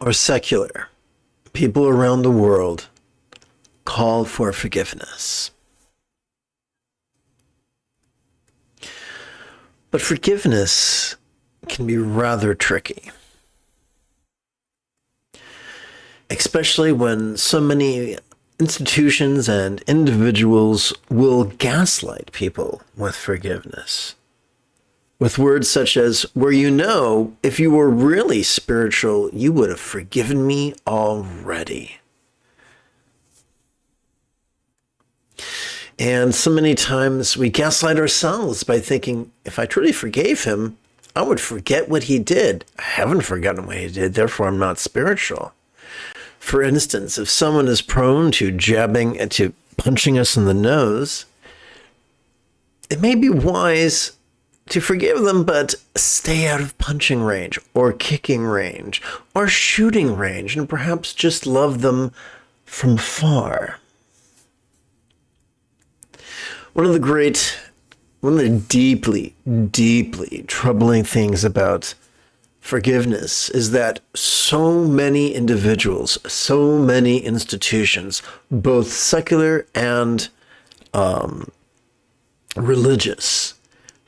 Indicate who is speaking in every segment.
Speaker 1: or secular, people around the world call for forgiveness. But forgiveness can be rather tricky, especially when so many institutions and individuals will gaslight people with forgiveness, with words such as, where you know, if you were really spiritual, you would have forgiven me already. And so many times we gaslight ourselves by thinking, if I truly forgave him, I would forget what he did. I haven't forgotten what he did, therefore I'm not spiritual. For instance, if someone is prone to jabbing and to punching us in the nose, it may be wise to forgive them, but stay out of punching range or kicking range or shooting range, and perhaps just love them from far. One of the deeply, deeply troubling things about forgiveness is that so many individuals, so many institutions, both secular and religious,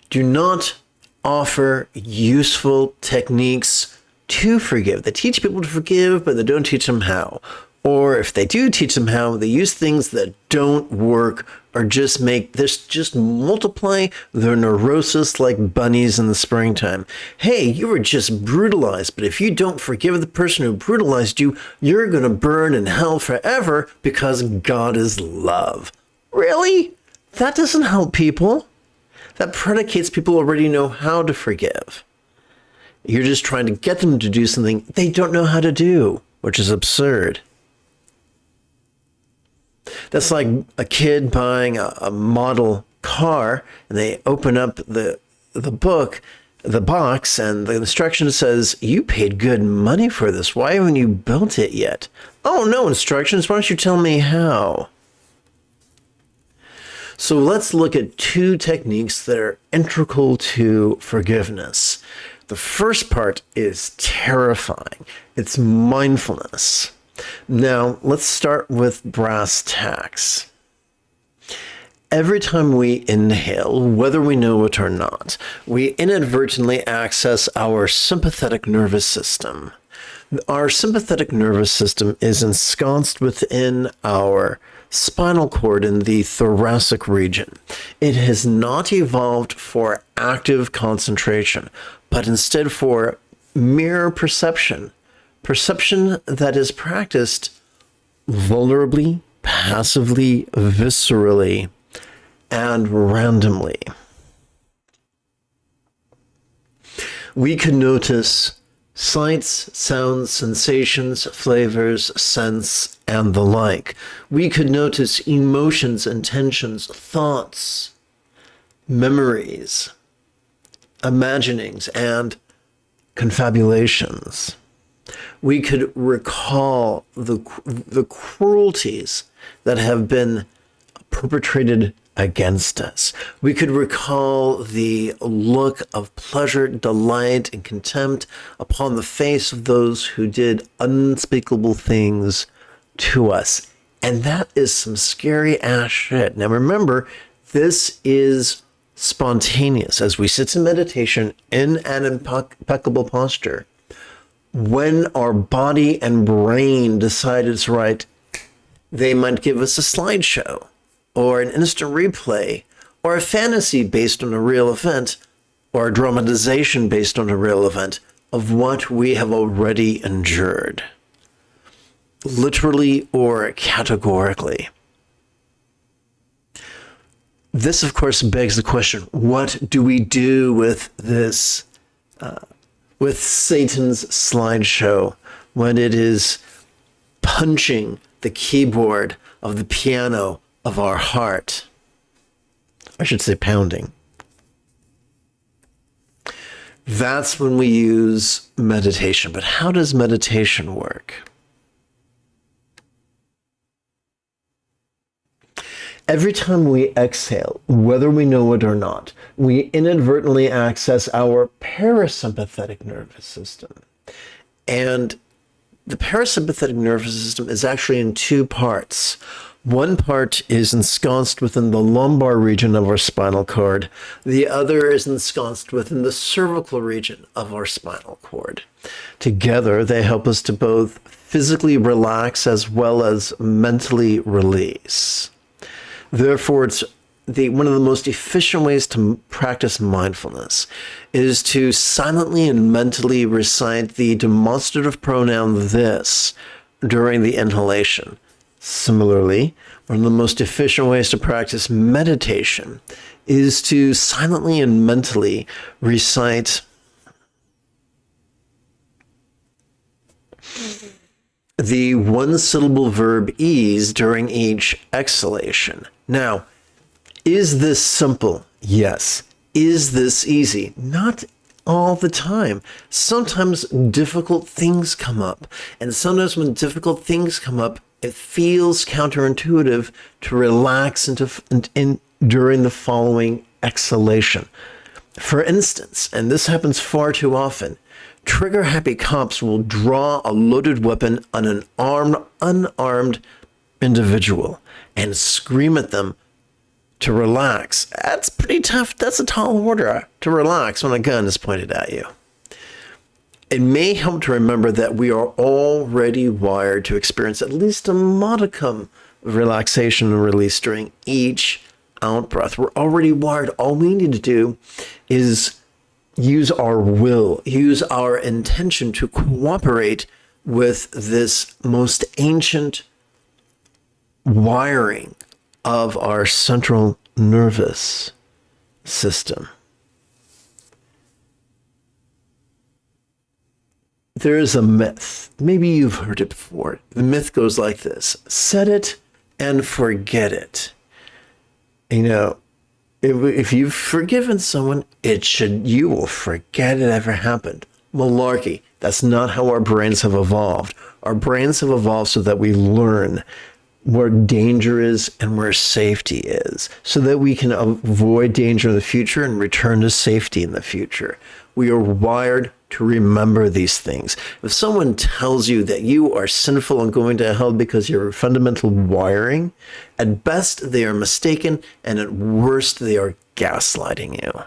Speaker 1: do not offer useful techniques to forgive. They teach people to forgive, but they don't teach them how. Or if they do teach them how, they use things that don't work or just multiply their neurosis like bunnies in the springtime. Hey, you were just brutalized, but if you don't forgive the person who brutalized you, you're going to burn in hell forever because God is love. Really? That doesn't help people. That predicates people already know how to forgive. You're just trying to get them to do something they don't know how to do, which is absurd. That's like a kid buying a model car, and they open up the box, and the instruction says, you paid good money for this. Why haven't you built it yet? Oh, no instructions. Why don't you tell me how? So let's look at two techniques that are integral to forgiveness. The first part is terrifying. It's mindfulness. Now, let's start with brass tacks. Every time we inhale, whether we know it or not, we inadvertently access our sympathetic nervous system. Our sympathetic nervous system is ensconced within our spinal cord in the thoracic region. It has not evolved for active concentration, but instead for mere perception. Perception that is practiced vulnerably, passively, viscerally, and randomly. We can notice sights, sounds, sensations, flavors, scents, and the like. We could notice emotions, intentions, thoughts, memories, imaginings, and confabulations. We could recall the cruelties that have been perpetrated against us. We could recall the look of pleasure, delight, and contempt upon the face of those who did unspeakable things to us. And that is some scary ass shit. Now remember, this is spontaneous. As we sit in meditation in an impeccable posture, when our body and brain decide it's right, they might give us a slideshow or an instant replay or a fantasy based on a real event or a dramatization based on a real event of what we have already endured, literally or categorically. This, of course, begs the question, what do we do with this, with Satan's slideshow when it is punching the keyboard of the piano of our heart? I should say pounding. That's when we use meditation. But how does meditation work? Every time we exhale, whether we know it or not, we inadvertently access our parasympathetic nervous system. And the parasympathetic nervous system is actually in two parts. One part is ensconced within the lumbar region of our spinal cord. The other is ensconced within the cervical region of our spinal cord. Together, they help us to both physically relax as well as mentally release. Therefore, it's one of the most efficient ways to practice mindfulness is to silently and mentally recite the demonstrative pronoun this during the inhalation. Similarly, one of the most efficient ways to practice meditation is to silently and mentally recite the one-syllable verb ease during each exhalation. Now, is this simple? Yes. Is this easy? Not all the time. Sometimes difficult things come up. And sometimes when difficult things come up, it feels counterintuitive to relax during the following exhalation. For instance, and this happens far too often, trigger-happy cops will draw a loaded weapon on an unarmed individual and scream at them to relax. That's pretty tough. That's a tall order to relax when a gun is pointed at you. It may help to remember that we are already wired to experience at least a modicum of relaxation and release during each out-breath. We're already wired. All we need to do is use our will, use our intention to cooperate with this most ancient wiring of our central nervous system. There is a myth. Maybe you've heard it before. The myth goes like this: set it and forget it. You know, if you've forgiven someone, you will forget it ever happened. Malarkey. That's not how our brains have evolved. Our brains have evolved so that we learn where danger is and where safety is, so that we can avoid danger in the future and return to safety in the future. We are wired to remember these things. If someone tells you that you are sinful and going to hell because of your fundamental wiring, at best they are mistaken, and at worst they are gaslighting you.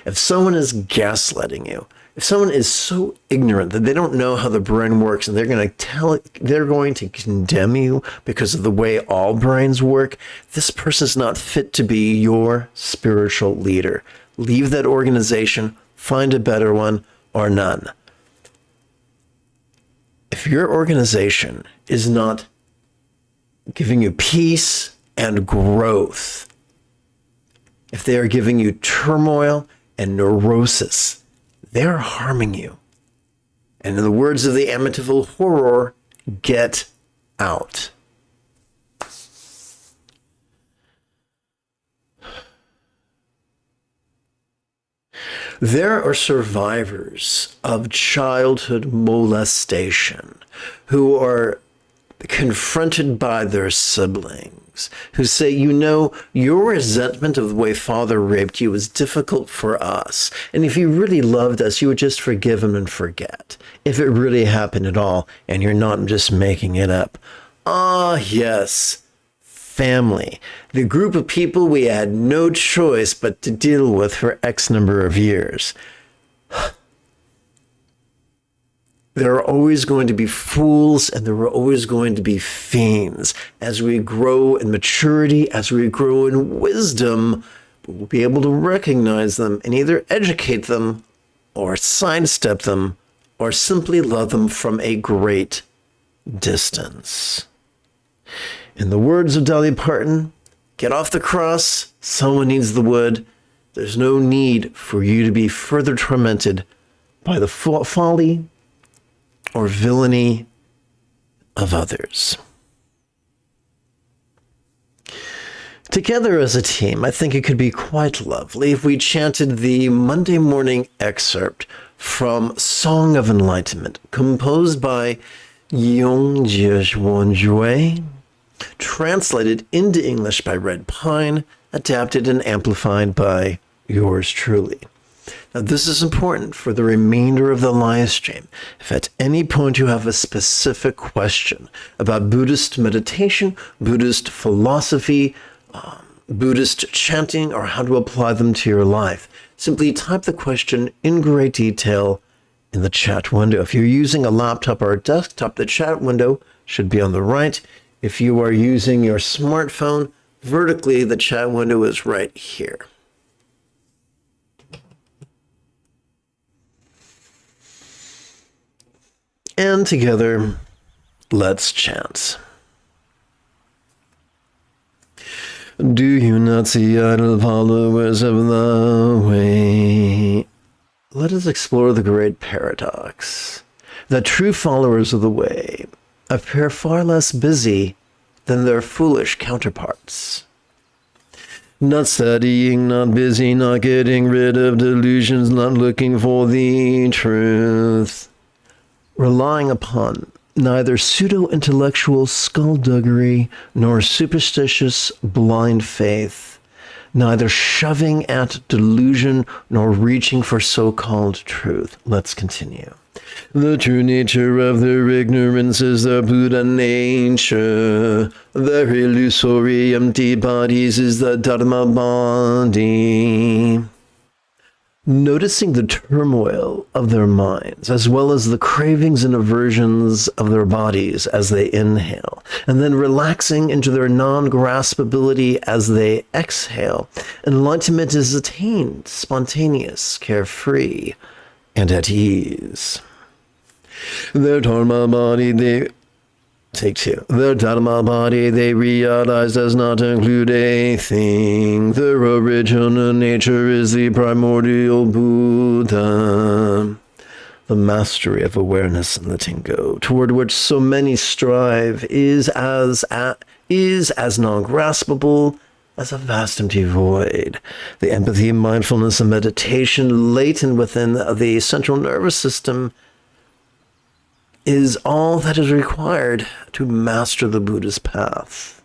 Speaker 1: If someone is gaslighting you, if someone is so ignorant that they don't know how the brain works and they're going to condemn you because of the way all brains work, this person is not fit to be your spiritual leader. Leave that organization, find a better one, or none. If your organization is not giving you peace and growth, if they are giving you turmoil and neurosis, they're harming you. And in the words of the Amityville Horror, get out. There are survivors of childhood molestation who are confronted by their siblings, who say, you know, your resentment of the way father raped you was difficult for us. And if he really loved us, you would just forgive him and forget. If it really happened at all, and you're not just making it up. Ah, yes. Family, the group of people we had no choice but to deal with for X number of years. There are always going to be fools and there are always going to be fiends. As we grow in maturity, as we grow in wisdom, we'll be able to recognize them and either educate them or sidestep them or simply love them from a great distance. In the words of Dolly Parton, get off the cross, someone needs the wood. There's no need for you to be further tormented by the folly or villainy of others. Together as a team, I think it could be quite lovely if we chanted the Monday morning excerpt from Song of Enlightenment, composed by Yongjie Wanjue, translated into English by Red Pine, adapted and amplified by yours truly. Now, this is important for the remainder of the live stream. If at any point you have a specific question about Buddhist meditation, Buddhist philosophy, Buddhist chanting, or how to apply them to your life, simply type the question in great detail in the chat window. If you're using a laptop or a desktop, the chat window should be on the right. If you are using your smartphone, vertically, the chat window is right here. And together, let's chant. Do you not see idle followers of the way? Let us explore the great paradox that true followers of the way appear far less busy than their foolish counterparts. Not studying, not busy, not getting rid of delusions, not looking for the truth. Relying upon neither pseudo-intellectual skullduggery nor superstitious blind faith, neither shoving at delusion nor reaching for so-called truth. Let's continue. The true nature of their ignorance is the Buddha nature. Their illusory empty bodies is the Dharma body. Noticing the turmoil of their minds, as well as the cravings and aversions of their bodies as they inhale, and then relaxing into their non-graspability as they exhale, enlightenment is attained, spontaneous, carefree, and at ease. Their Dharma body, Their Dharma body they realize does not include a thing. Their original nature is the primordial Buddha. The mastery of awareness and letting go, toward which so many strive, is as non-graspable as a vast empty void. The empathy, mindfulness, and meditation latent within the central nervous system is all that is required to master the Buddha's path.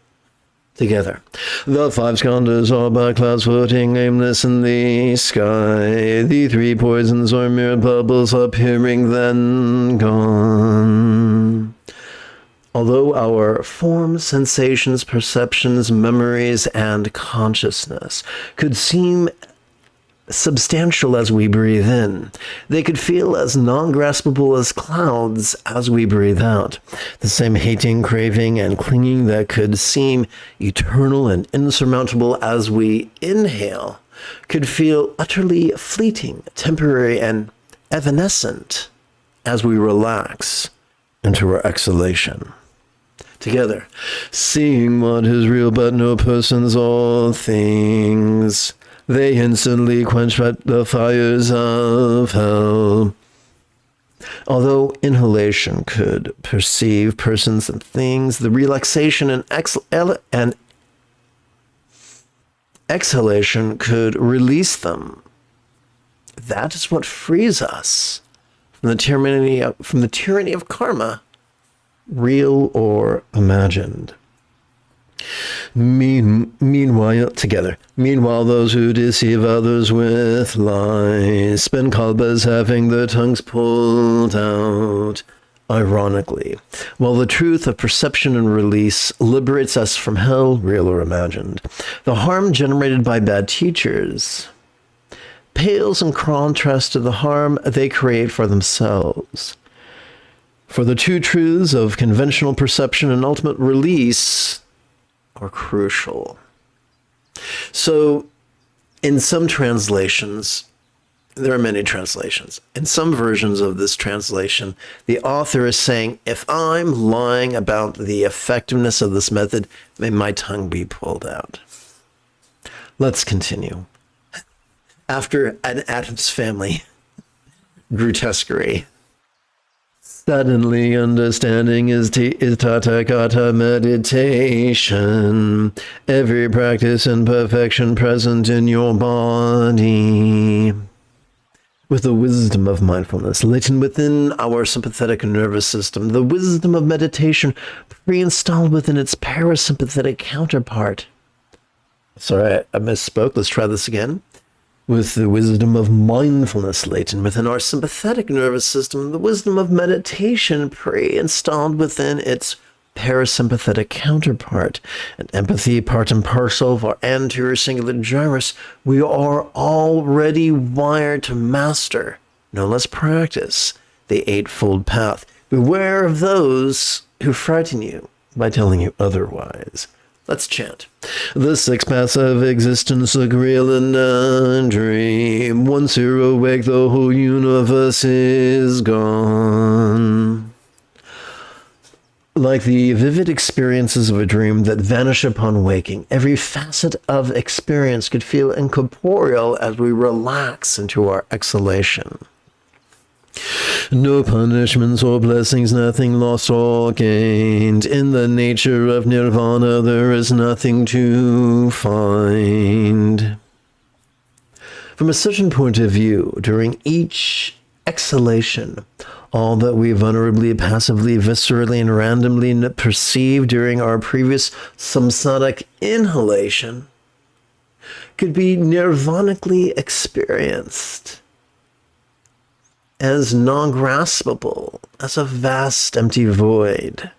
Speaker 1: Together. The five skandhas are but clouds floating aimless in the sky. The three poisons are mere bubbles appearing then gone. Although our forms, sensations, perceptions, memories, and consciousness could seem substantial as we breathe in, they could feel as non-graspable as clouds as we breathe out. The same hating, craving, and clinging that could seem eternal and insurmountable as we inhale could feel utterly fleeting, temporary, and evanescent as we relax into our exhalation. Together, seeing what is real but no persons or things, they instantly quench the fires of hell. Although inhalation could perceive persons and things, the relaxation and exhalation could release them. That is what frees us from the tyranny of karma, real or imagined. Meanwhile, those who deceive others with lies spend kalpas having their tongues pulled out. Ironically, while the truth of perception and release liberates us from hell, real or imagined, the harm generated by bad teachers pales in contrast to the harm they create for themselves. For the two truths of conventional perception and ultimate release are crucial. So, in some translations, there are many translations. In some versions of this translation, the author is saying, if I'm lying about the effectiveness of this method, may my tongue be pulled out. Let's continue. After an Addams Family grotesquerie. Suddenly understanding is Tathagata meditation. Every practice and perfection present in your body. With the wisdom of mindfulness latent within our sympathetic nervous system, the wisdom of meditation pre-installed within its parasympathetic counterpart. Sorry, I misspoke. Let's try this again. with the wisdom of mindfulness latent within our sympathetic nervous system, the wisdom of meditation pre-installed within its parasympathetic counterpart, and empathy part and parcel of our anterior cingulate gyrus, we are already wired to master, no less practice, the eightfold path. Beware of those who frighten you by telling you otherwise. Let's chant. The six paths of existence look real and a dream. Once you're awake, the whole universe is gone. Like the vivid experiences of a dream that vanish upon waking, every facet of experience could feel incorporeal as we relax into our exhalation. No punishments or blessings, nothing lost or gained. In the nature of nirvana, there is nothing to find. From a certain point of view, during each exhalation, all that we vulnerably, passively, viscerally, and randomly perceive during our previous samsaric inhalation could be nirvanically experienced as non-graspable as a vast empty void,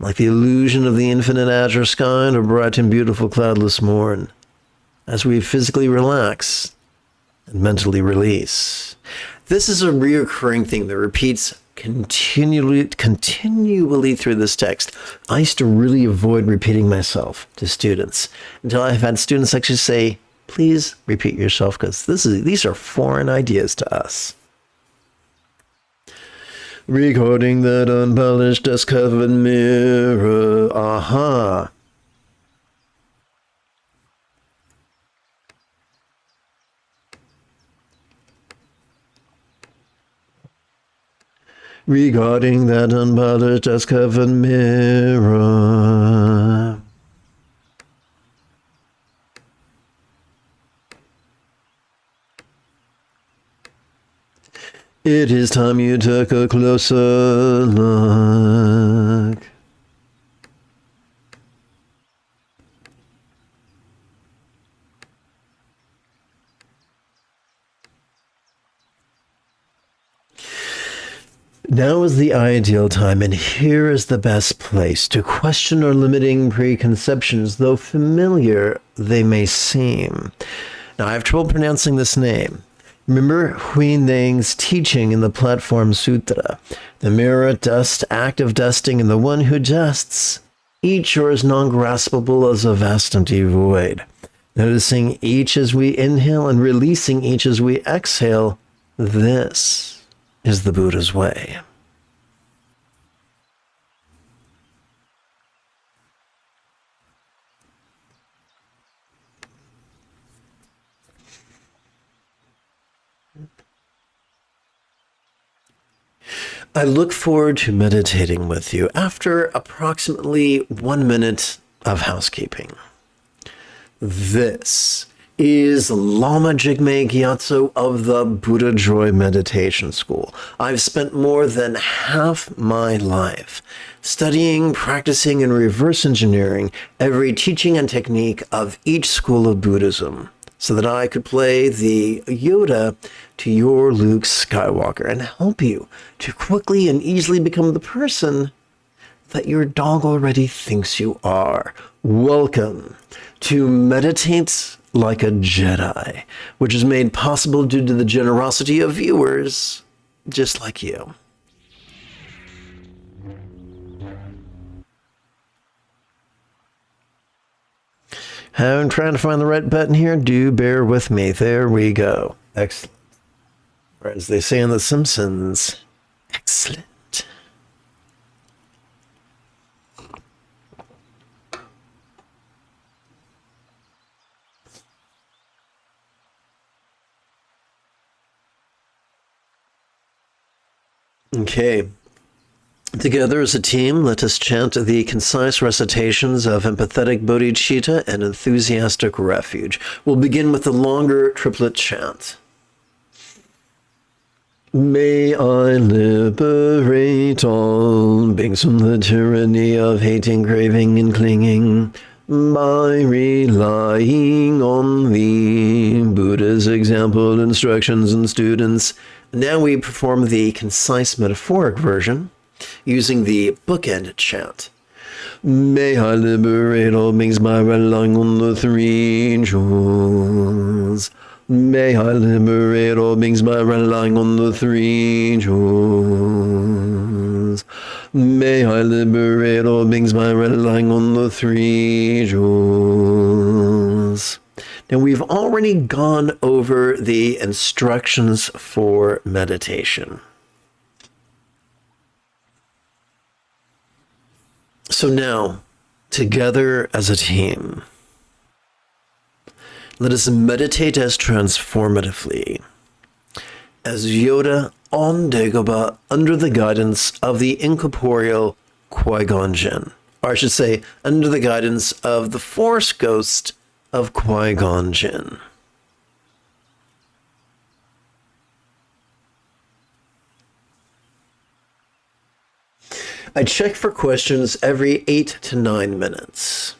Speaker 1: like the illusion of the infinite azure sky and a bright and beautiful cloudless morn, as we physically relax and mentally release. This is a reoccurring thing that repeats continually through this text. I used to really avoid repeating myself to students until I've had students actually say, please repeat yourself, because these are foreign ideas to us. Recording that unpolished, dust-covered mirror. Aha. Regarding that unpolished, dust-covered mirror. It is time you took a closer look. Now is the ideal time, and here is the best place to question our limiting preconceptions, though familiar they may seem. Now, I have trouble pronouncing this name. Remember Hui Neng's teaching in the Platform Sutra, the mirror dust, act of dusting, and the one who dusts. Each are as non-graspable as a vast empty void. Noticing each as we inhale and releasing each as we exhale, this is the Buddha's way. I look forward to meditating with you after approximately 1 minute of housekeeping. This is Lama Jigme Gyatso of the Buddha Joy Meditation School. I've spent more than half my life studying, practicing, and reverse engineering every teaching and technique of each school of Buddhism, so that I could play the Yoda to your Luke Skywalker and help you to quickly and easily become the person that your dog already thinks you are. Welcome to Meditate Like a Jedi, which is made possible due to the generosity of viewers just like you. I'm trying to find the right button here. Do bear with me. There we go. Excellent. Or as they say in The Simpsons, excellent. Okay. Together as a team, let us chant the concise recitations of empathetic bodhicitta and enthusiastic refuge. We'll begin with the longer triplet chant. May I liberate all beings from the tyranny of hating, craving, and clinging by relying on the Buddha's ideas, example, instructions, and students. Now we perform the concise metaphoric version using the bookend chant. May I liberate all beings by relying on the three jewels. May I liberate all beings by relying on the three jewels. May I liberate all beings by relying on the three jewels. Now we've already gone over the instructions for meditation. So now, together as a team, let us meditate as transformatively as Yoda on Dagobah under the guidance of the incorporeal Qui-Gon Jinn. Or I should say, under the guidance of the Force Ghost of Qui-Gon Jinn. I check for questions every 8 to 9 minutes.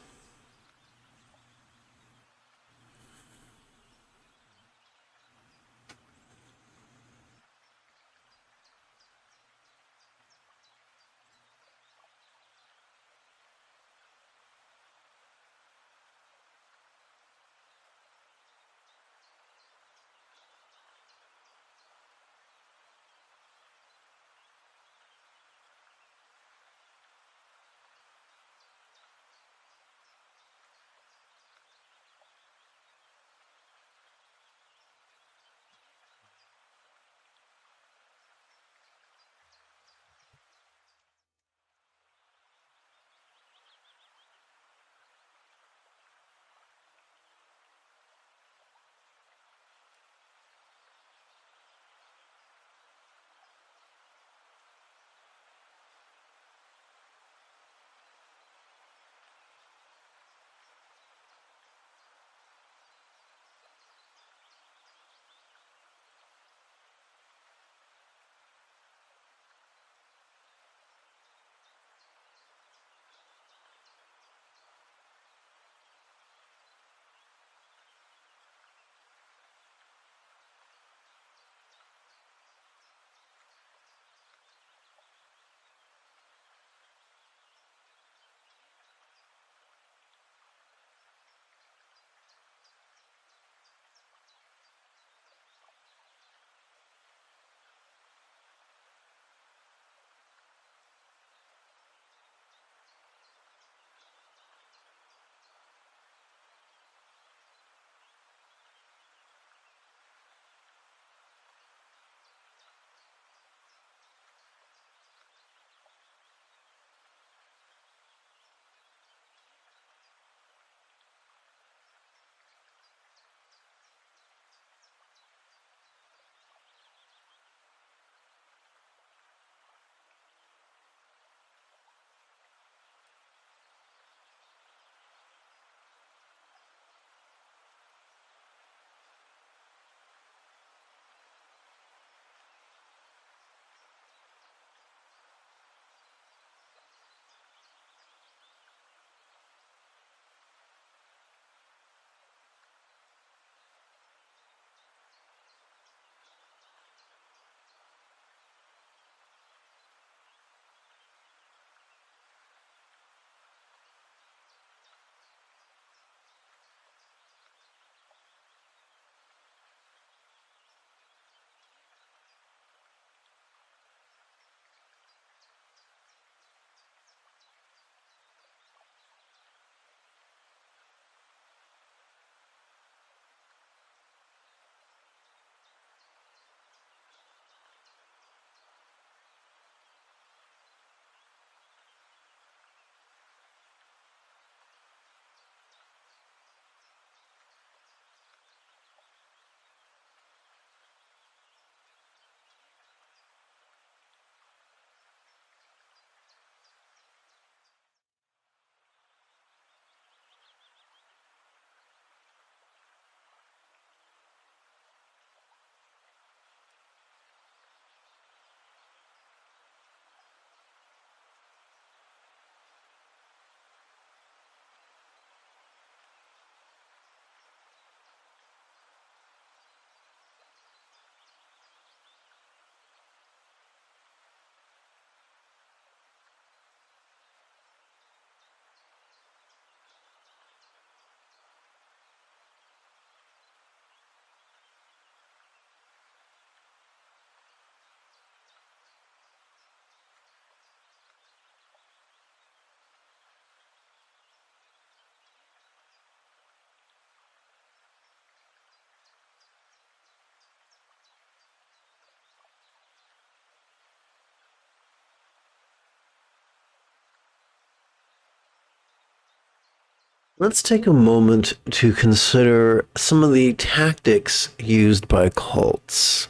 Speaker 1: Let's take a moment to consider some of the tactics used by cults.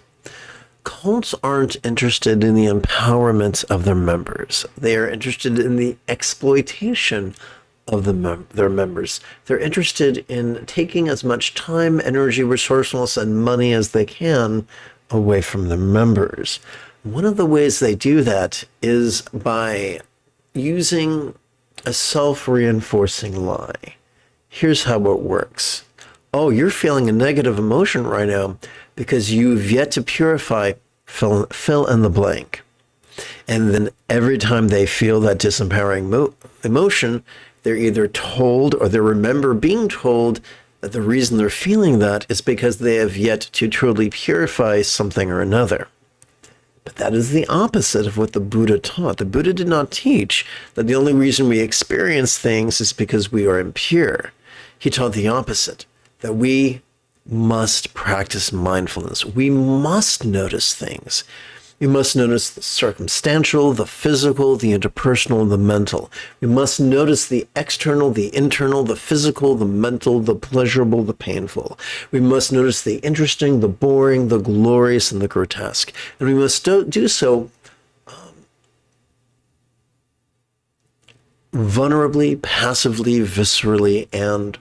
Speaker 1: Cults aren't interested in the empowerment of their members. They are interested in the exploitation of their members. They're interested in taking as much time, energy, resourcefulness, and money as they can away from their members. One of the ways they do that is by using a self-reinforcing lie. Here's how it works. Oh, you're feeling a negative emotion right now because you've yet to purify, fill in the blank. And then every time they feel that disempowering emotion, they're either told or they remember being told that the reason they're feeling that is because they have yet to truly purify something or another. But that is the opposite of what the Buddha taught. The Buddha did not teach that the only reason we experience things is because we are impure. He taught the opposite, that we must practice mindfulness. We must notice things. We must notice the circumstantial, the physical, the interpersonal, and the mental. We must notice the external, the internal, the physical, the mental, the pleasurable, the painful. We must notice the interesting, the boring, the glorious, and the grotesque. And we must do so vulnerably, passively, viscerally, and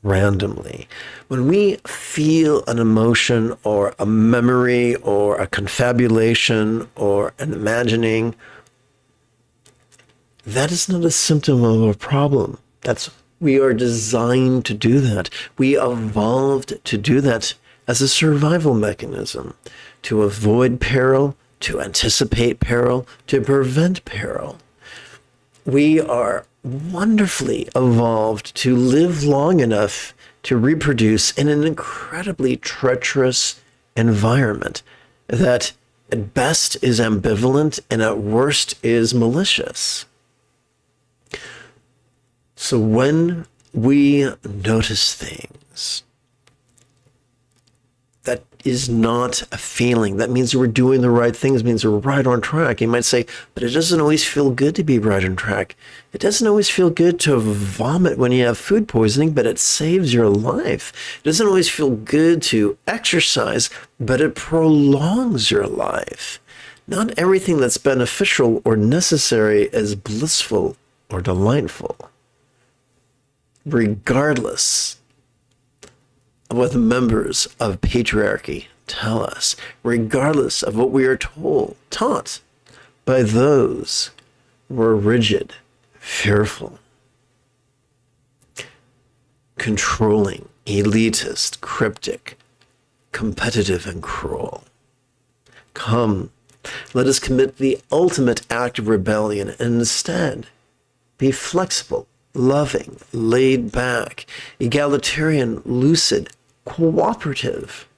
Speaker 1: randomly. When we feel an emotion or a memory or a confabulation or an imagining, that is not a symptom of a problem. We are designed to do that. We evolved to do that as a survival mechanism, to avoid peril, to anticipate peril, to prevent peril. We are wonderfully evolved to live long enough to reproduce in an incredibly treacherous environment that at best is ambivalent and at worst is malicious. So when we notice things, that is not a feeling. That means we're doing the right things, means we're right on track. You might say, but it doesn't always feel good to be right on track. It doesn't always feel good to vomit when you have food poisoning, but it saves your life. It doesn't always feel good to exercise, but it prolongs your life. Not everything that's beneficial or necessary is blissful or delightful. Regardless of what the members of patriarchy tell us, regardless of what we are taught by those who are rigid, fearful, controlling, elitist, cryptic, competitive, and cruel. Come, let us commit the ultimate act of rebellion and instead be flexible, loving, laid back, egalitarian, lucid, cooperative,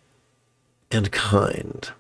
Speaker 1: and kind.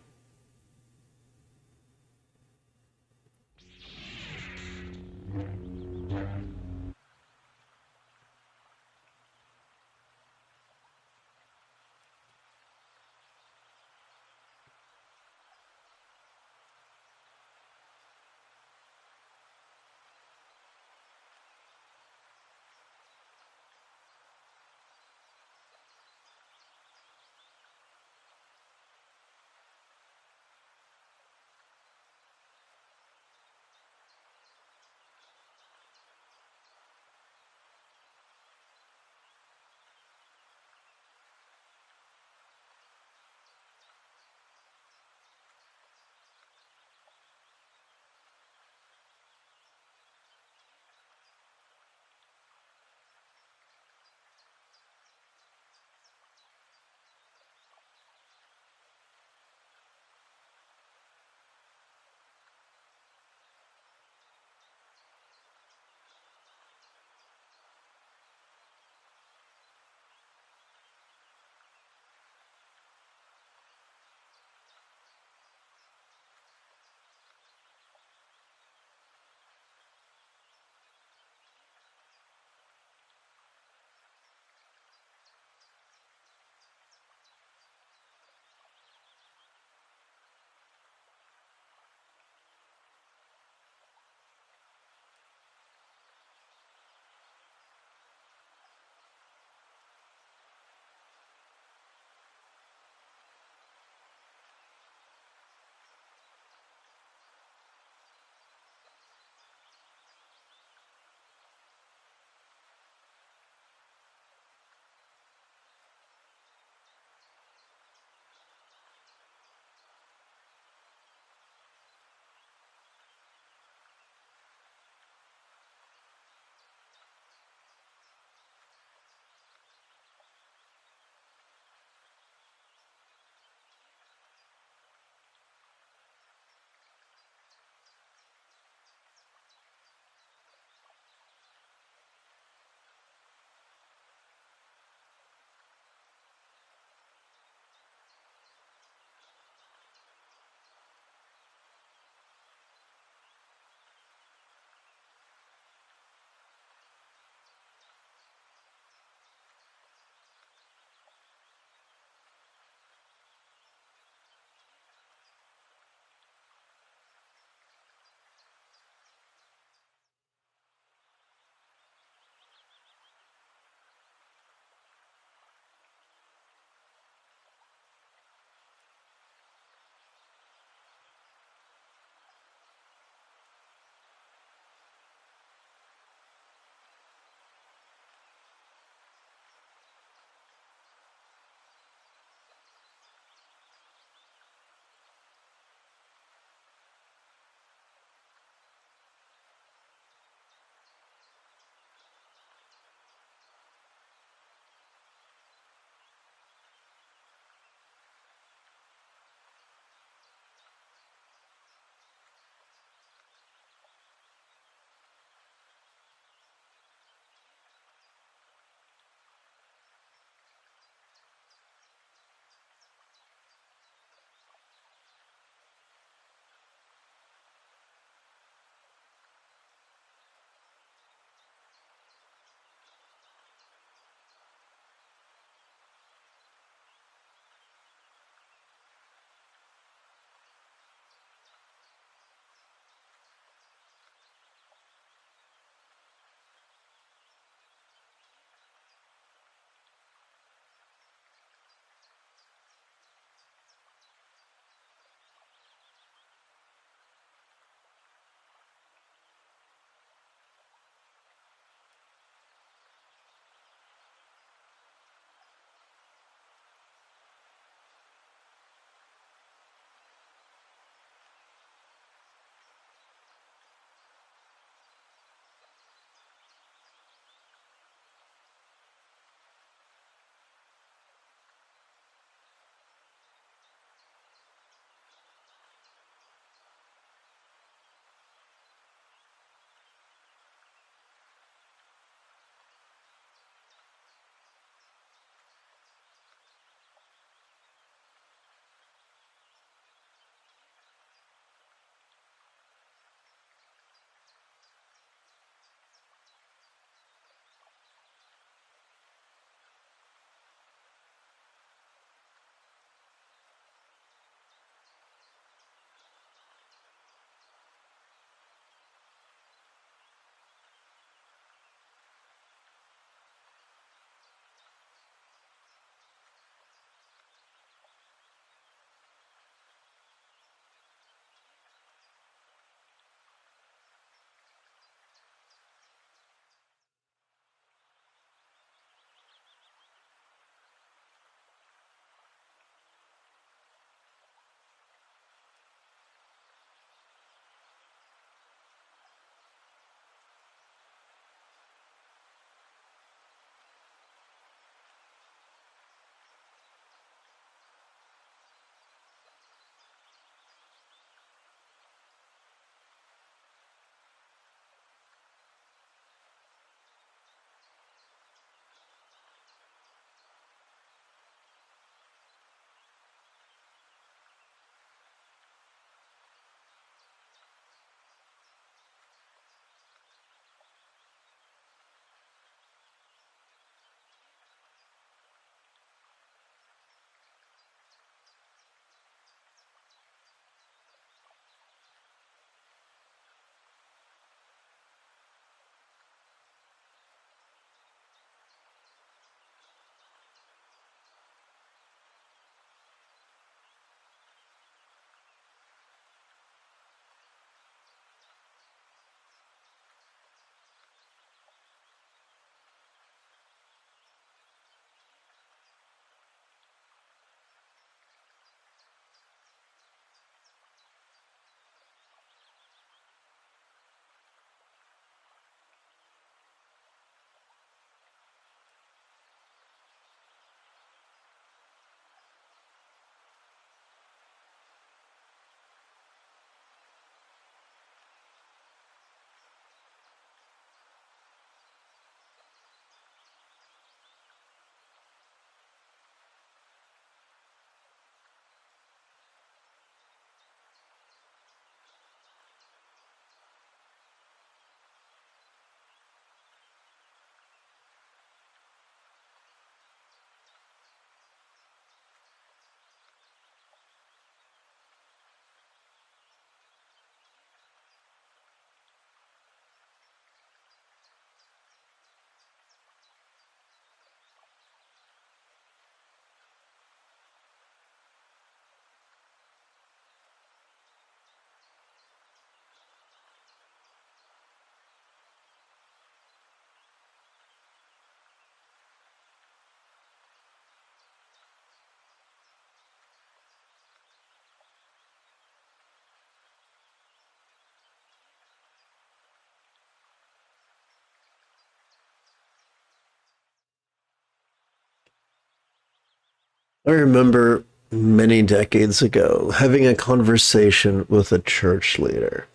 Speaker 1: I remember many decades ago having a conversation with a church leader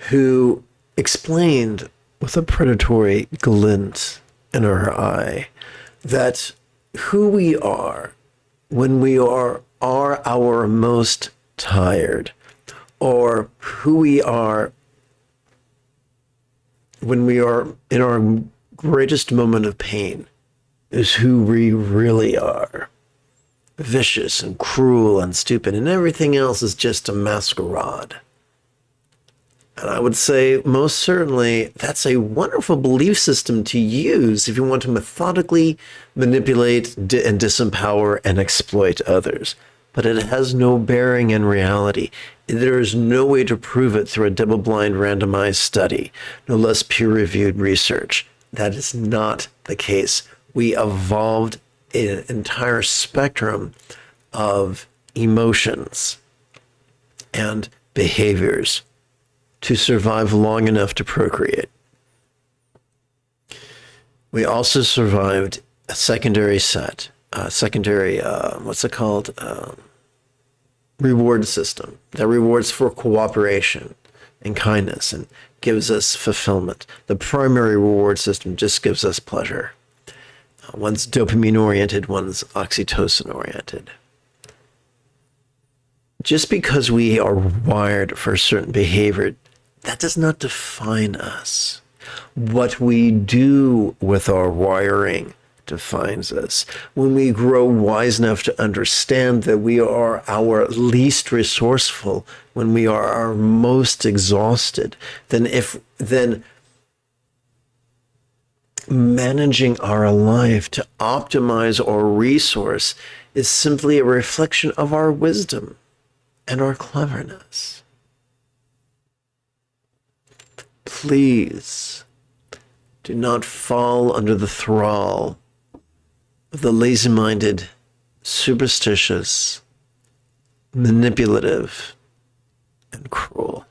Speaker 1: who explained with a predatory glint in her eye that who we are when we are our most tired, or who we are when we are in our greatest moment of pain, is who we really are. Vicious and cruel and stupid, and everything else is just a masquerade. And I would say most certainly that's a wonderful belief system to use if you want to methodically manipulate and disempower and exploit others. But it has no bearing in reality. There is no way to prove it through a double-blind randomized study, no less peer-reviewed research. That is not the case. We evolved an entire spectrum of emotions and behaviors to survive long enough to procreate. We also survived a secondary what's it called? Reward system that rewards for cooperation and kindness and gives us fulfillment. The primary reward system just gives us pleasure. One's dopamine oriented, one's oxytocin oriented. Just because we are wired for a certain behavior, that does not define us. What we do with our wiring defines us. When we grow wise enough to understand that we are our least resourceful, when we are our most exhausted, then managing our life to optimize our resource is simply a reflection of our wisdom and our cleverness. Please do not fall under the thrall of the lazy-minded, superstitious, manipulative, and cruel.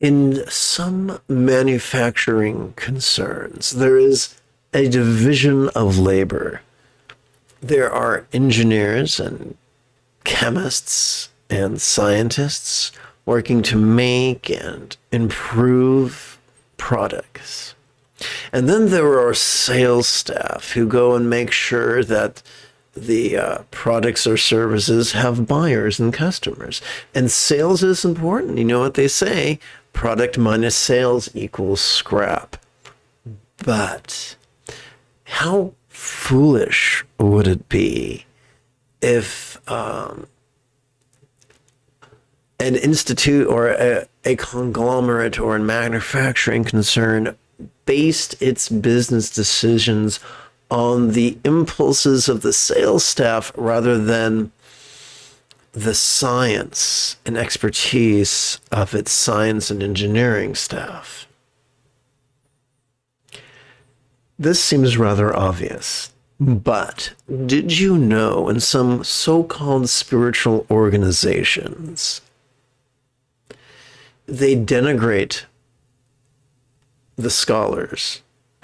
Speaker 1: In some manufacturing concerns, there is a division of labor. There are engineers and chemists and scientists working to make and improve products. And then there are sales staff who go and make sure that the products or services have buyers and customers. And sales is important. You know what they say, product minus sales equals scrap. But how foolish would it be if an institute or a conglomerate or a manufacturing concern based its business decisions on the impulses of the sales staff rather than the science and expertise of its science and engineering staff? This seems rather obvious, but did you know in some so-called spiritual organizations, they denigrate the scholars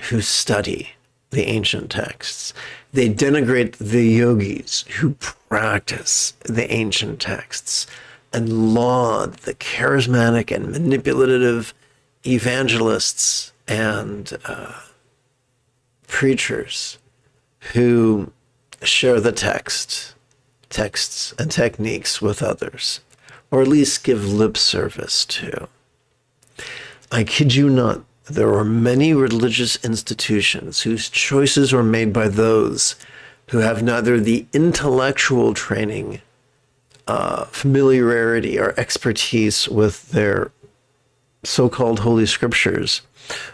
Speaker 1: who study the ancient texts. They denigrate the yogis who practice the ancient texts and laud the charismatic and manipulative evangelists and preachers who share the texts and techniques with others, or at least give lip service to. I kid you not, there are many religious institutions whose choices were made by those who have neither the intellectual training, familiarity, or expertise with their so-called holy scriptures,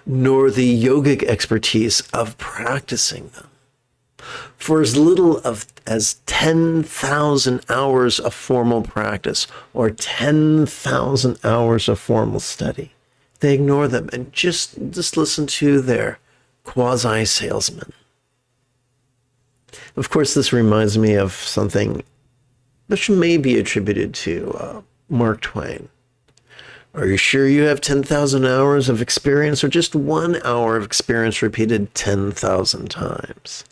Speaker 1: nor the yogic expertise of practicing them. For as little as 10,000 hours of formal practice or 10,000 hours of formal study, they ignore them and just listen to their quasi-salesmen. Of course, this reminds me of something which may be attributed to Mark Twain. Are you sure you have 10,000 hours of experience or just 1 hour of experience repeated 10,000 times?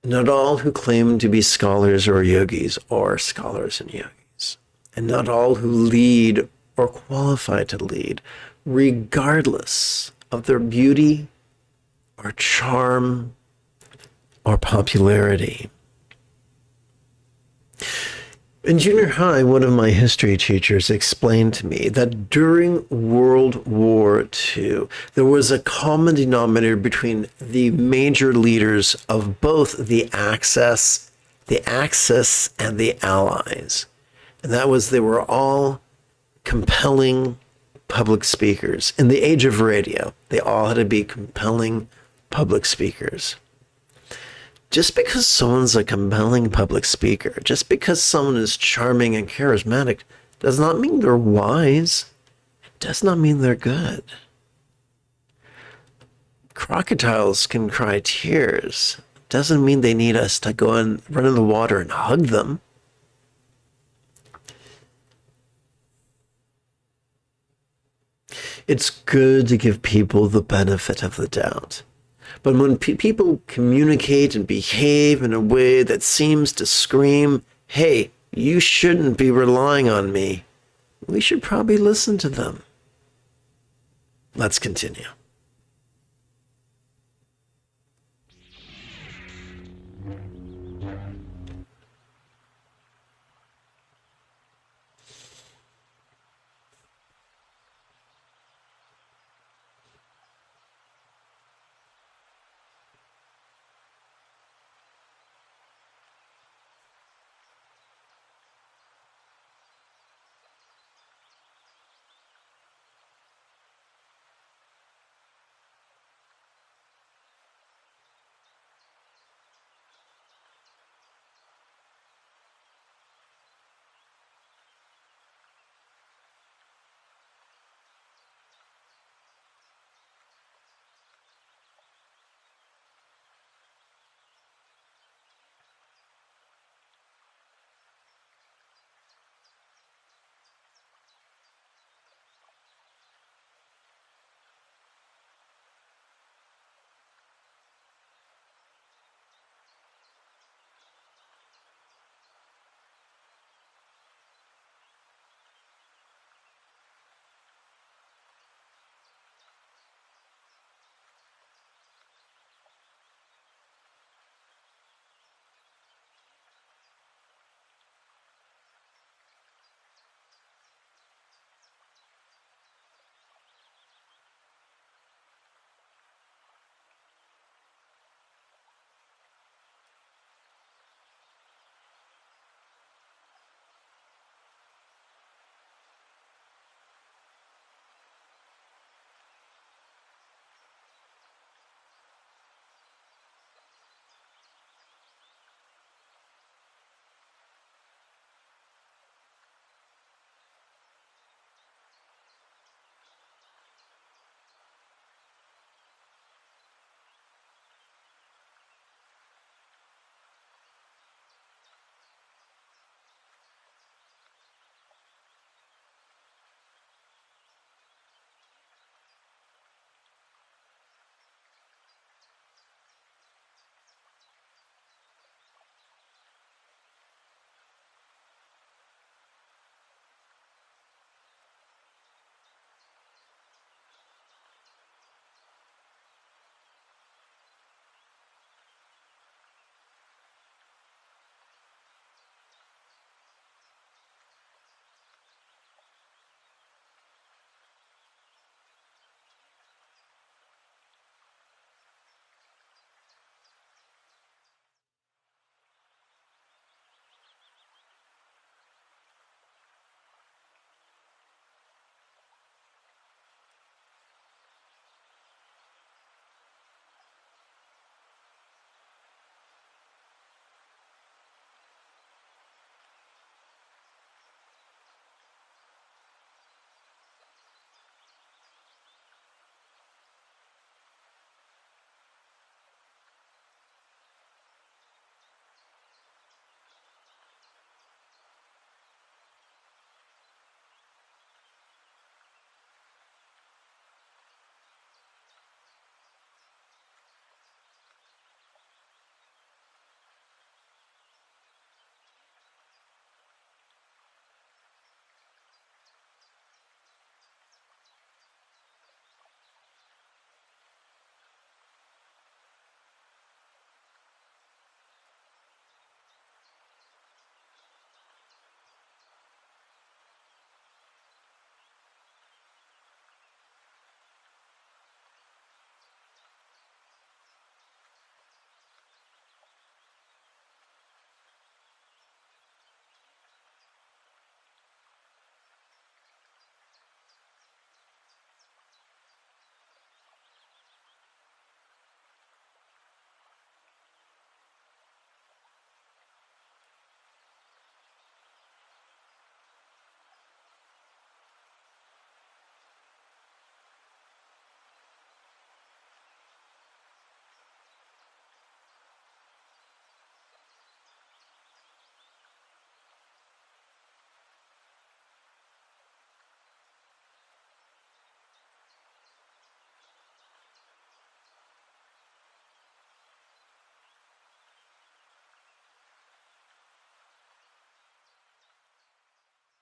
Speaker 1: Not all who claim to be scholars or yogis are scholars and yogis, and not all who lead or qualify to lead, regardless of their beauty or charm or popularity. In junior high, one of my history teachers explained to me that during World War II, there was a common denominator between the major leaders of both the Axis and the Allies. And that was they were all compelling public speakers. In the age of radio, they all had to be compelling public speakers. Just because someone's a compelling public speaker, just because someone is charming and charismatic, does not mean they're wise. It does not mean they're good. Crocodiles can cry tears. Doesn't mean they need us to go and run in the water and hug them. It's good to give people the benefit of the doubt. But when people communicate and behave in a way that seems to scream, hey, you shouldn't be relying on me, we should probably listen to them. Let's continue.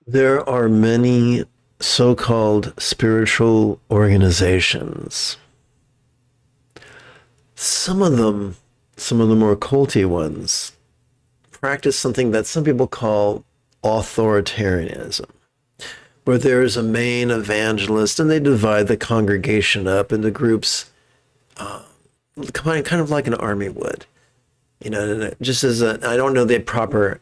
Speaker 1: There are many so-called spiritual organizations. Some of them, some of the more culty ones, practice something that some people call authoritarianism, where there is a main evangelist and they divide the congregation up into groups, kind of like an army would. You know, just as I don't know the proper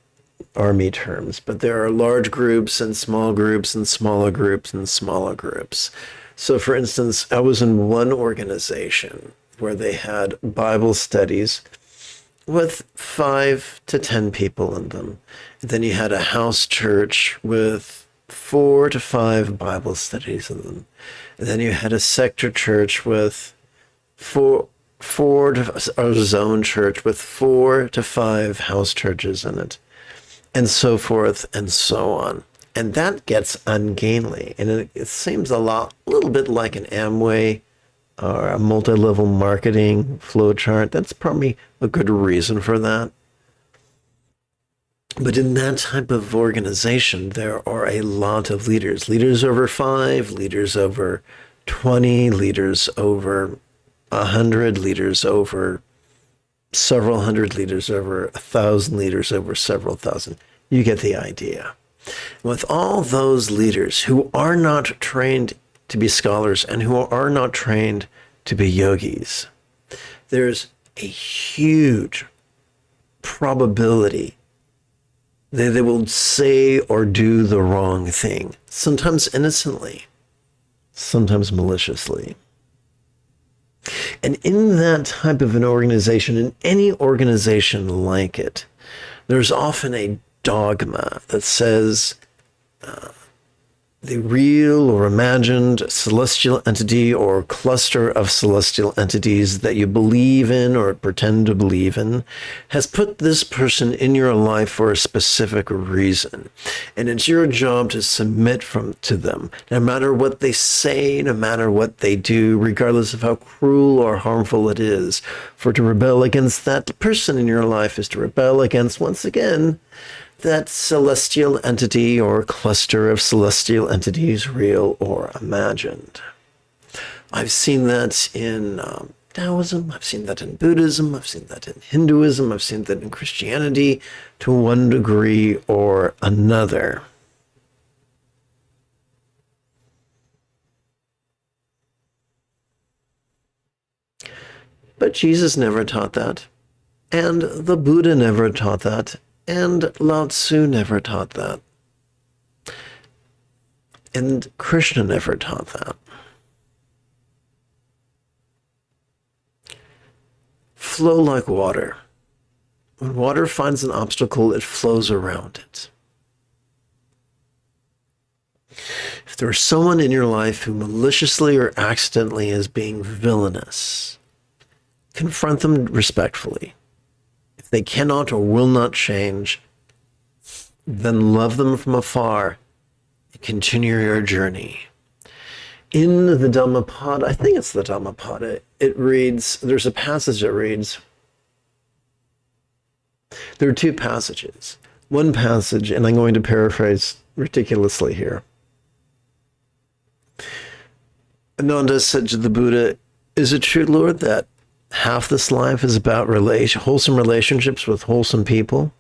Speaker 1: army terms, but there are large groups and small groups and smaller groups and smaller groups. So, for instance, I was in one organization where they had Bible studies with 5 to 10 people in them. And then you had a house church with 4 to 5 Bible studies in them. And then you had a sector church with four to a zone church with 4 to 5 house churches in it, and so forth and so on. And that gets ungainly, and it seems a little bit like an Amway or a multi-level marketing flowchart. That's probably a good reason for that. But in that type of organization, there are a lot of leaders. Leaders over 5, leaders over 20, leaders over 100, leaders over several hundred, leaders over 1,000, leaders over several thousand. You get the idea. With all those leaders who are not trained to be scholars and who are not trained to be yogis, there's a huge probability that they will say or do the wrong thing, sometimes innocently, sometimes maliciously. And in that type of an organization, in any organization like it, there's often a dogma that says the real or imagined celestial entity or cluster of celestial entities that you believe in or pretend to believe in has put this person in your life for a specific reason. And it's your job to submit to them, no matter what they say, no matter what they do, regardless of how cruel or harmful it is. For to rebel against that person in your life is to rebel against, once again, that celestial entity or cluster of celestial entities, real or imagined. I've seen that in Taoism, I've seen that in Buddhism, I've seen that in Hinduism, I've seen that in Christianity to one degree or another. But Jesus never taught that, and the Buddha never taught that, and Lao Tzu never taught that. And Krishna never taught that. Flow like water. When water finds an obstacle, it flows around it. If there's someone in your life who maliciously or accidentally is being villainous, confront them respectfully. If they cannot or will not change, then love them from afar and continue your journey. In the Dhammapada, I think it's the Dhammapada, it reads, there's a passage that reads, there are 2 passages. One passage, and I'm going to paraphrase ridiculously here. Ananda said to the Buddha, "Is it true, Lord, that half this life is about wholesome relationships with wholesome people?"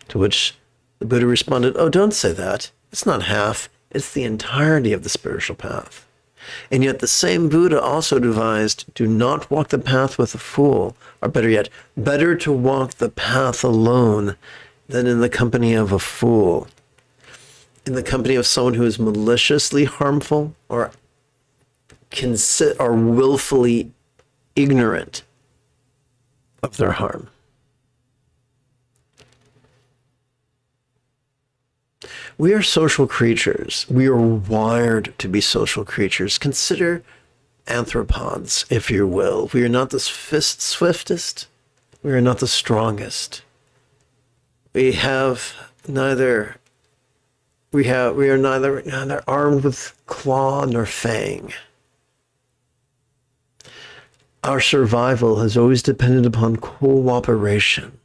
Speaker 1: To which the Buddha responded, "Oh, don't say that. It's not half. It's the entirety of the spiritual path." And yet the same Buddha also advised, do not walk the path with a fool, or better yet, better to walk the path alone than in the company of a fool. In the company of someone who is maliciously harmful or willfully ignorant of their harm. We are social creatures. We are wired to be social creatures. Consider anthropods, if you will. We are not the swiftest. We are not the strongest. We are neither armed with claw nor fang. Our survival has always depended upon cooperation.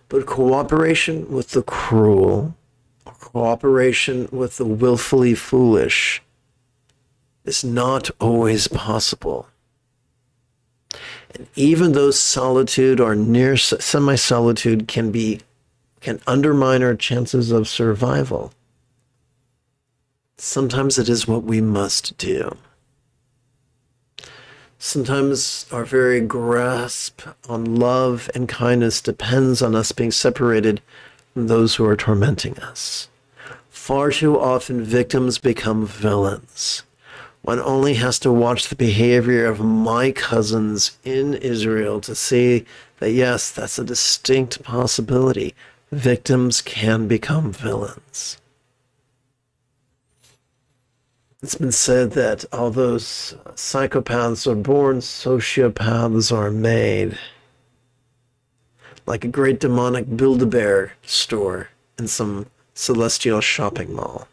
Speaker 1: But cooperation with the cruel, or Cooperation with the willfully foolish is not always possible. And even though solitude or near semi-solitude can undermine our chances of survival, sometimes it is what we must do. Sometimes our very grasp on love and kindness depends on us being separated from those who are tormenting us. Far too often, victims become villains. One only has to watch the behavior of my cousins in Israel to see that, yes, that's a distinct possibility. Victims can become villains. It's been said that although psychopaths are born, sociopaths are made. Like a great demonic Build-A-Bear store in some celestial shopping mall.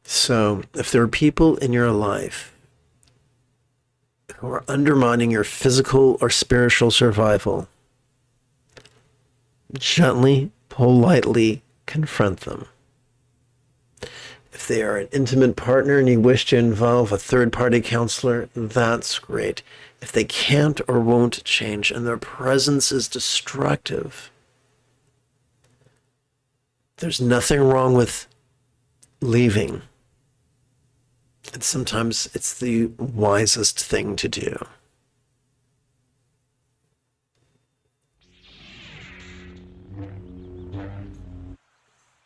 Speaker 1: So, if there are people in your life who are undermining your physical or spiritual survival, gently, politely confront them. If they are an intimate partner and you wish to involve a third-party counselor, that's great. If they can't or won't change and their presence is destructive, there's nothing wrong with leaving. And sometimes it's the wisest thing to do.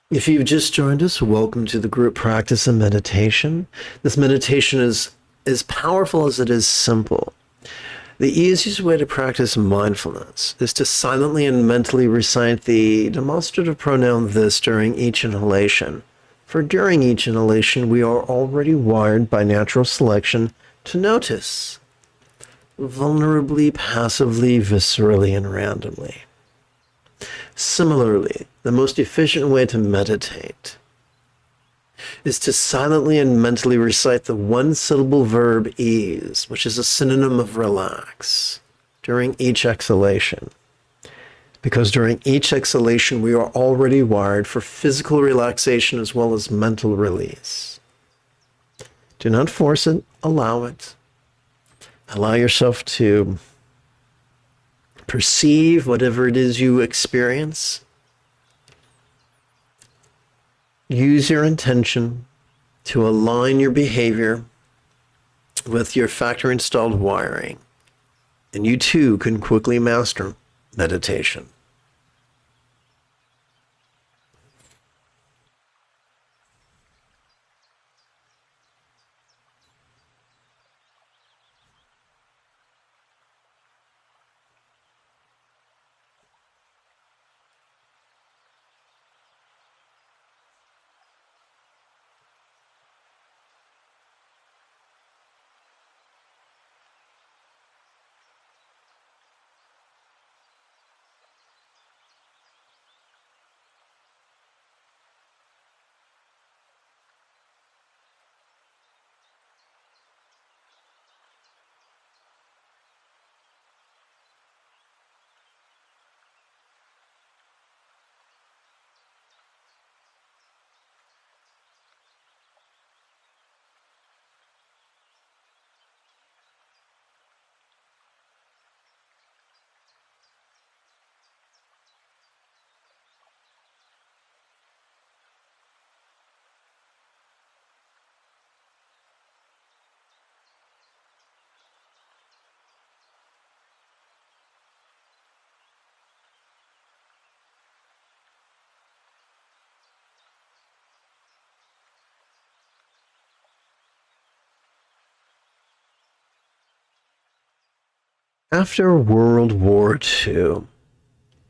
Speaker 1: If you've just joined us, welcome to the group practice of meditation. This meditation is as powerful as it is simple. The easiest way to practice mindfulness is to silently and mentally recite the demonstrative pronoun this during each inhalation. For during each inhalation, we are already wired by natural selection to notice, vulnerably, passively, viscerally, and randomly. Similarly, the most efficient way to meditate is to silently and mentally recite the one-syllable verb ease, which is a synonym of relax, during each exhalation. Because during each exhalation, we are already wired for physical relaxation as well as mental release. Do not force it, allow it. Allow yourself to perceive whatever it is you experience. Use your intention to align your behavior with your factory-installed wiring, and you too can quickly master meditation. After World War II,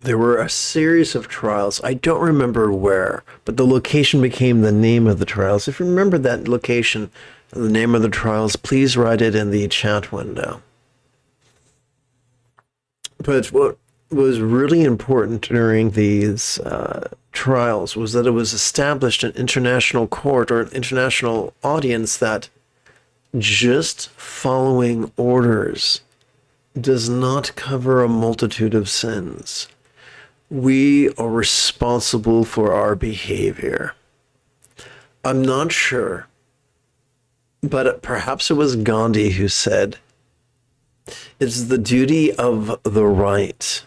Speaker 1: there were a series of trials. I don't remember where, but the location became the name of the trials. If you remember that location, the name of the trials, please write it in the chat window. But what was really important during these trials was that it was established an international court or an international audience that just following orders does not cover a multitude of sins. we are responsible for our behavior. I'm not sure, but perhaps it was Gandhi who said, it's the duty of the right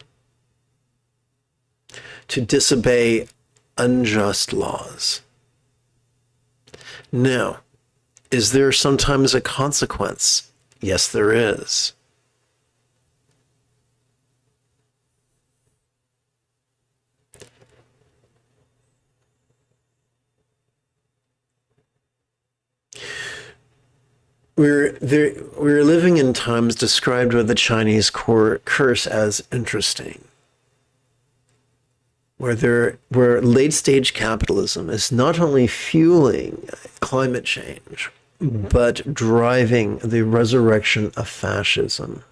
Speaker 1: to disobey unjust laws. Now, is there sometimes a consequence? Yes, there is. We're living in times described by the Chinese curse as interesting, where late-stage capitalism is not only fueling climate change, but driving the resurrection of fascism,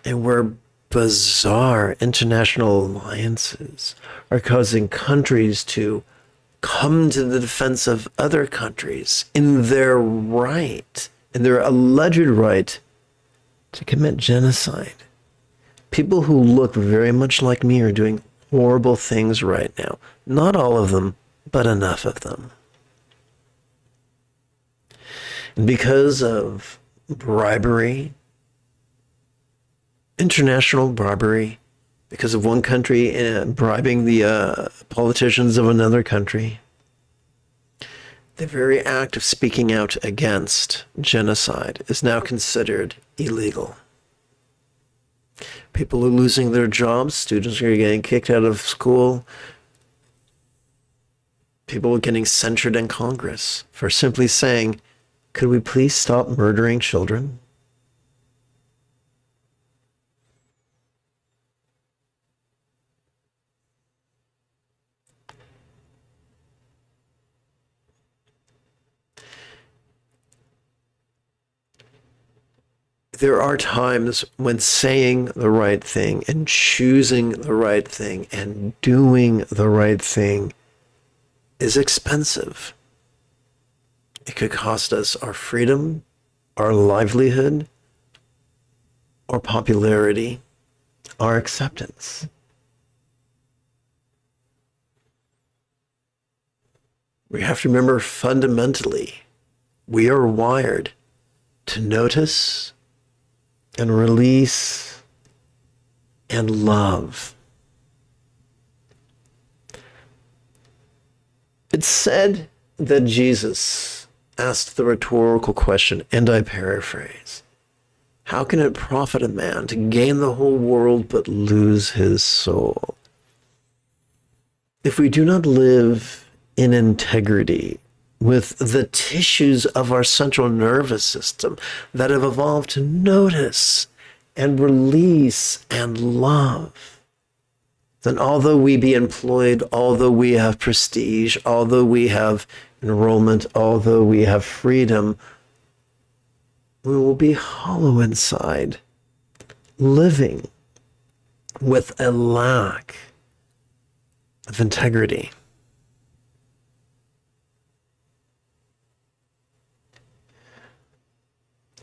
Speaker 1: and where bizarre international alliances are causing countries to come to the defense of other countries in their alleged right to commit genocide. People who look very much like me are doing horrible things right now. Not all of them, but enough of them. And because of bribery, international bribery, because of one country bribing the politicians of another country, the very act of speaking out against genocide is now considered illegal. People are losing their jobs. Students are getting kicked out of school. People are getting censured in Congress for simply saying, could we please stop murdering children? There are times when saying the right thing and choosing the right thing and doing the right thing is expensive. It could cost us our freedom, our livelihood, our popularity, our acceptance. We have to remember fundamentally, we are wired to notice and release and love. It's said that Jesus asked the rhetorical question, and I paraphrase, how can it profit a man to gain the whole world but lose his soul? If we do not live in integrity with the tissues of our central nervous system that have evolved to notice and release and love, then although we be employed, although we have prestige, although we have enrollment, although we have freedom, we will be hollow inside, living with a lack of integrity.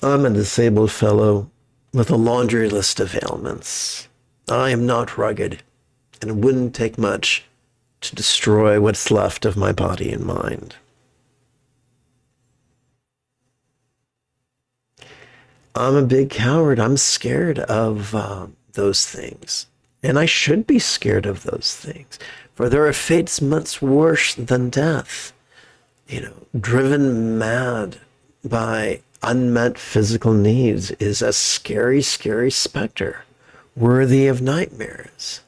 Speaker 1: I'm a disabled fellow with a laundry list of ailments. I am not rugged, and it wouldn't take much to destroy what's left of my body and mind. I'm a big coward. I'm scared of those things. And I should be scared of those things. For there are fates much worse than death. Driven mad by unmet physical needs is a scary, scary specter, worthy of nightmares.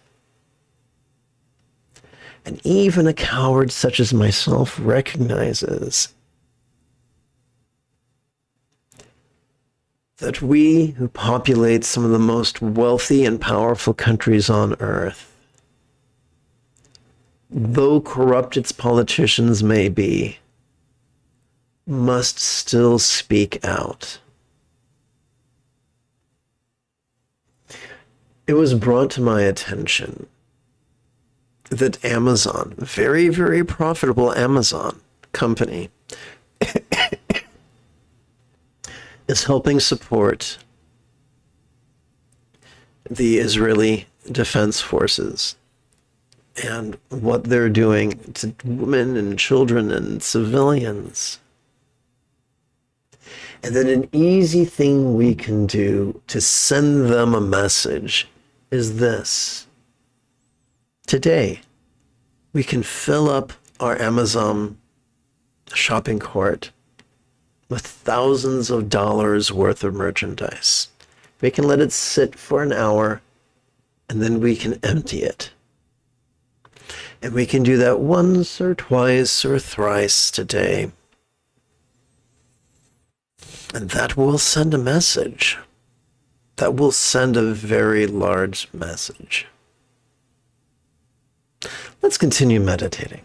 Speaker 1: And even a coward such as myself recognizes that we who populate some of the most wealthy and powerful countries on earth, though corrupt its politicians may be, must still speak out. It was brought to my attention that Amazon, very, very profitable Amazon company, is helping support the Israeli Defense Forces and what they're doing to women and children and civilians. And then an easy thing we can do to send them a message is this. Today, we can fill up our Amazon shopping cart with thousands of dollars worth of merchandise. We can let it sit for an hour, and then we can empty it. And we can do that once or twice or thrice today. And that will send a message. That will send a very large message. Let's continue meditating.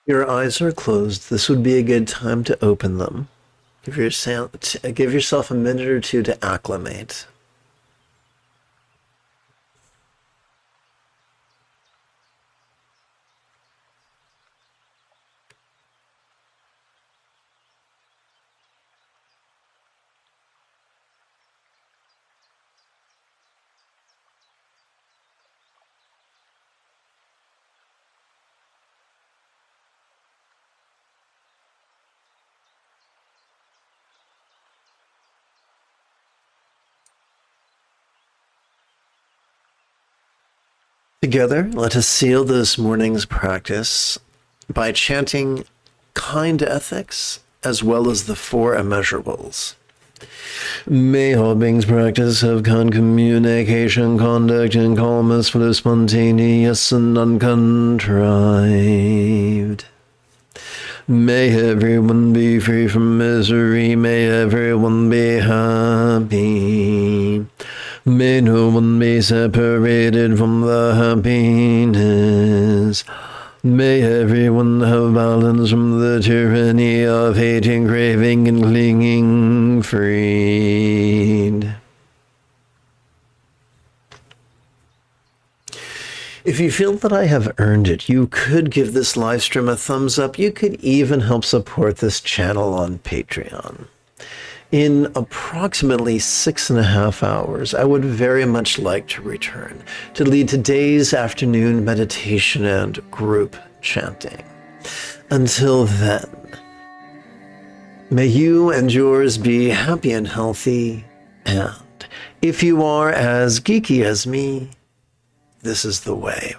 Speaker 1: Your eyes are closed. This would be a good time to open them. Give yourself a minute or two to acclimate. Together, let us seal this morning's practice by chanting kind ethics as well as the four immeasurables. May all beings practice have kind communication, conduct, and calmness, flow spontaneous and uncontrived. May everyone be free from misery. May everyone be happy. May no one be separated from the happiness. May everyone have balance from the tyranny of hating, craving, and clinging, freed. If you feel that I have earned it, you could give this live stream a thumbs up. You could even help support this channel on Patreon. In approximately 6.5 hours, I would very much like to return to lead today's afternoon meditation and group chanting. Until then, may you and yours be happy and healthy, and if you are as geeky as me, this is the way.